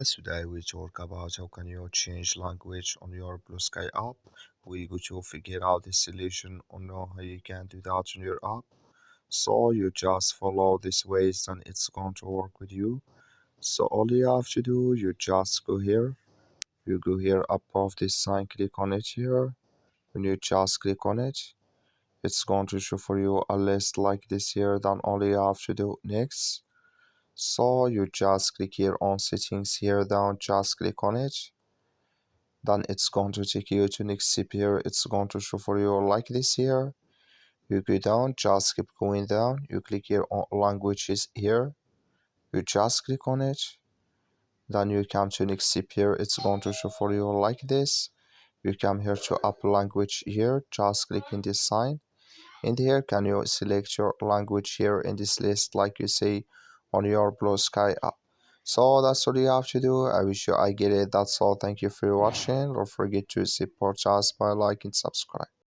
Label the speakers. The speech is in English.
Speaker 1: Today we talk about how can you change language on your Bluesky app. We go to figure out the solution on how you can do that on your app. So you just follow this ways and it's going to work with you. So all you have to do, you just go here. You go here above this sign, click on it here. When you just click on it, it's going to show for you a list like this here. Then all you have to do next. So you just click here on settings here, down just click on it. Then it's going to take you to next step here. It's going to show for you like this here. You go down, just keep going down. You click here on languages here. You just click on it. Then you come to next step here. It's going to show for you like this. You come here to app language here. Just click in this sign. And here can you select your language here in this list like you see on your Blue Sky app. So that's all you have to do. I wish you I get it. That's all. Thank you for watching. Don't forget to support us by liking and subscribe.